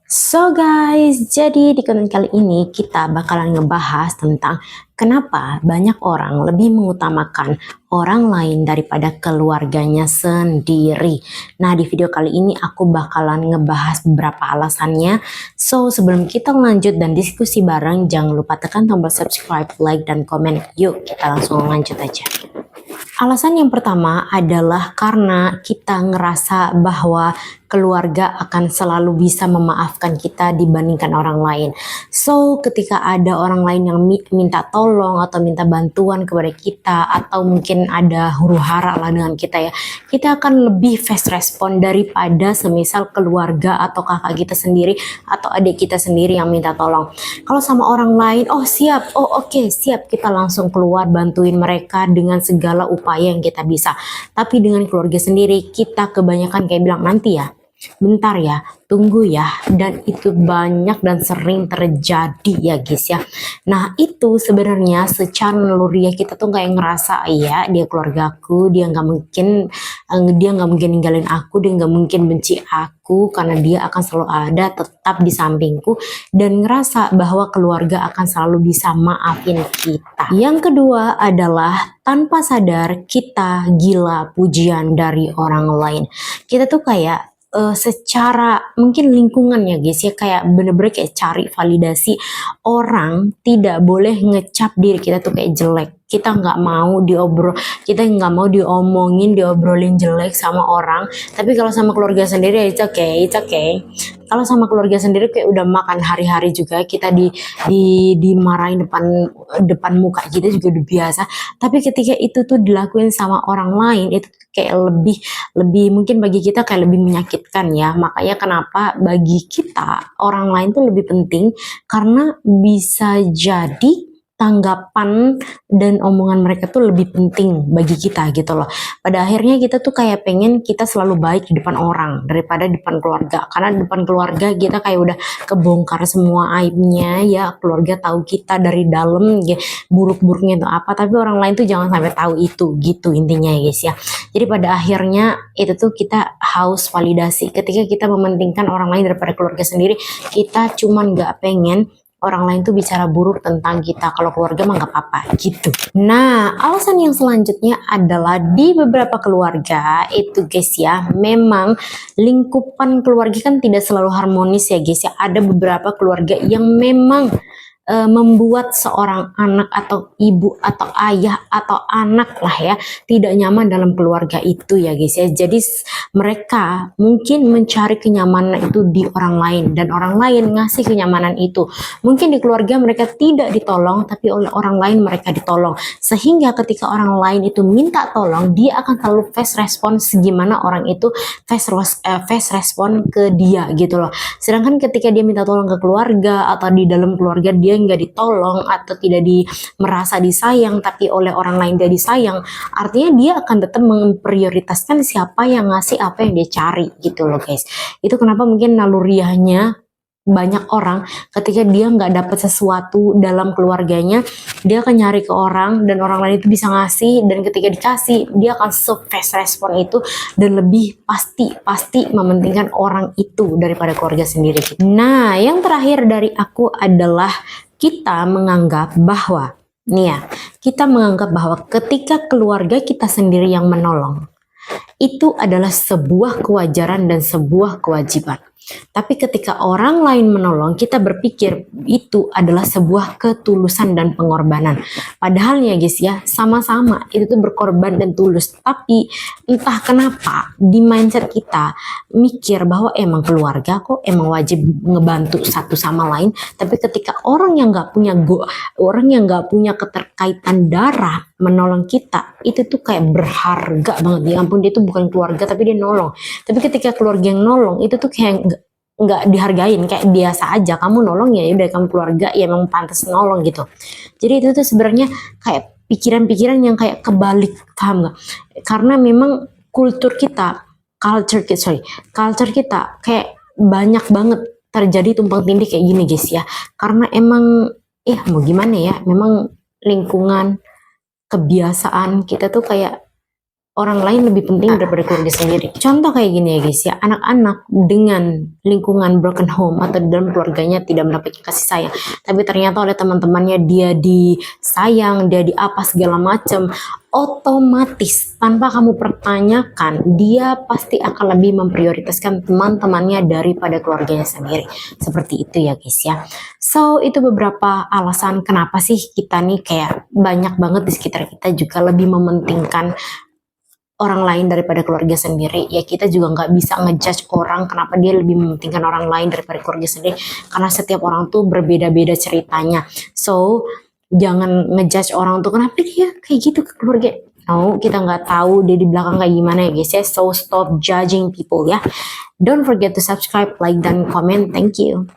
So guys, jadi di konten kali ini kita bakalan ngebahas tentang kenapa banyak orang lebih mengutamakan orang lain daripada keluarganya sendiri. Nah, di video kali ini aku bakalan ngebahas beberapa alasannya. So, sebelum kita lanjut dan diskusi bareng, jangan lupa tekan tombol subscribe, like, dan komen. Yuk, kita langsung lanjut aja. Alasan yang pertama adalah karena kita ngerasa bahwa keluarga akan selalu bisa memaafkan kita dibandingkan orang lain. So, ketika ada orang lain yang minta tolong atau minta bantuan kepada kita, atau mungkin ada huru-hara lah dengan kita ya, kita akan lebih fast respon daripada semisal keluarga atau kakak kita sendiri atau adik kita sendiri yang minta tolong. Kalau sama orang lain, oh siap, oh oke, siap, kita langsung keluar bantuin mereka dengan segala upaya yang kita bisa. Tapi dengan keluarga sendiri, kita kebanyakan kayak bilang nanti ya, bentar ya, tunggu ya, dan itu banyak dan sering terjadi ya guys ya. Nah, itu sebenarnya secara naluriah kita tuh kayak ngerasa ya dia keluargaku, dia nggak mungkin ninggalin aku, dia nggak mungkin benci aku karena dia akan selalu ada tetap di sampingku, dan ngerasa bahwa keluarga akan selalu bisa maafin kita. Yang kedua adalah tanpa sadar kita gila pujian dari orang lain. Kita tuh kayak secara mungkin lingkungan ya guys ya, kayak bener-bener kayak cari validasi. Orang tidak boleh ngecap diri kita tuh kayak jelek. Kita nggak mau kita nggak mau diobrolin jelek sama orang. Tapi kalau sama keluarga sendiri it's okay. Kalau sama keluarga sendiri kayak udah makan hari-hari juga, kita dimarahin depan muka kita juga udah biasa. Tapi ketika itu tuh dilakuin sama orang lain, itu kayak lebih mungkin bagi kita kayak lebih menyakitkan ya. Makanya kenapa bagi kita orang lain tuh lebih penting, karena bisa jadi tanggapan dan omongan mereka tuh lebih penting bagi kita gitu loh. Pada akhirnya kita tuh kayak pengen kita selalu baik di depan orang daripada di depan keluarga, karena di depan keluarga kita kayak udah kebongkar semua aibnya ya, keluarga tahu kita dari dalam ya, buruk-buruknya itu apa, tapi orang lain tuh jangan sampai tahu itu gitu intinya ya guys ya. Jadi pada akhirnya itu tuh kita haus validasi. Ketika kita mementingkan orang lain daripada keluarga sendiri, kita cuman nggak pengen orang lain tuh bicara buruk tentang kita. Kalau keluarga mah nggak apa-apa gitu. Nah, alasan yang selanjutnya adalah di beberapa keluarga itu guys ya, memang lingkupan keluarga kan tidak selalu harmonis ya guys ya. Ada beberapa keluarga yang memang membuat seorang anak atau ibu atau ayah atau anak lah ya tidak nyaman dalam keluarga itu ya guys ya. Jadi mereka mungkin mencari kenyamanan itu di orang lain, dan orang lain ngasih kenyamanan itu. Mungkin di keluarga mereka tidak ditolong, tapi oleh orang lain mereka ditolong. Sehingga ketika orang lain itu minta tolong, dia akan selalu fast response gimana orang itu fast respon ke dia gitu loh. Sedangkan ketika dia minta tolong ke keluarga atau di dalam keluarga dia nggak ditolong atau tidak merasa disayang, tapi oleh orang lain dia disayang, artinya dia akan tetap memprioritaskan siapa yang ngasih apa yang dia cari gitu loh guys. Itu kenapa mungkin naluriahnya banyak orang ketika dia nggak dapat sesuatu dalam keluarganya, dia akan nyari ke orang, dan orang lain itu bisa ngasih, dan ketika dikasih dia akan fast respon itu dan lebih pasti mementingkan orang itu daripada keluarga sendiri. Nah, yang terakhir dari aku adalah kita menganggap bahwa kita menganggap bahwa ketika keluarga kita sendiri yang menolong, itu adalah sebuah kewajaran dan sebuah kewajiban. Tapi ketika orang lain menolong, kita berpikir itu adalah sebuah ketulusan dan pengorbanan. Padahal ya guys ya, sama-sama itu tuh berkorban dan tulus. Tapi entah kenapa di mindset kita mikir bahwa emang keluarga kok emang wajib ngebantu satu sama lain. Tapi ketika orang yang nggak punya keterkaitan darah menolong kita, itu tuh kayak berharga banget. Ya ampun, dia tuh bukan keluarga tapi dia nolong. Tapi ketika keluarga yang nolong, itu tuh kayak nggak dihargain, kayak biasa aja. Kamu nolong ya udah, kamu keluarga ya emang pantas nolong gitu. Jadi itu tuh sebenarnya kayak pikiran-pikiran yang kayak kebalik, paham nggak? Karena memang culture kita kayak banyak banget terjadi tumpang tindih kayak gini guys ya. Karena emang mau gimana ya, memang lingkungan, kebiasaan kita tuh kayak orang lain lebih penting daripada keluarga sendiri. Contoh kayak gini ya guys ya, anak-anak dengan lingkungan broken home atau di dalam keluarganya tidak mendapatkan kasih sayang, tapi ternyata oleh teman-temannya dia disayang, dia diapa segala macam, otomatis tanpa kamu pertanyakan dia pasti akan lebih memprioritaskan teman-temannya daripada keluarganya sendiri. Seperti itu ya guys ya. So itu beberapa alasan kenapa sih kita nih kayak banyak banget di sekitar kita juga lebih mementingkan orang lain daripada keluarga sendiri. Ya kita juga nggak bisa ngejudge orang kenapa dia lebih mementingkan orang lain daripada keluarga sendiri, karena setiap orang tuh berbeda-beda ceritanya. So jangan ngejudge orang tuh kenapa dia kayak gitu ke keluarga. No, kita nggak tahu dia di belakang kayak gimana ya guys ya. So stop judging people ya. Don't forget to subscribe, like, dan comment. Thank you.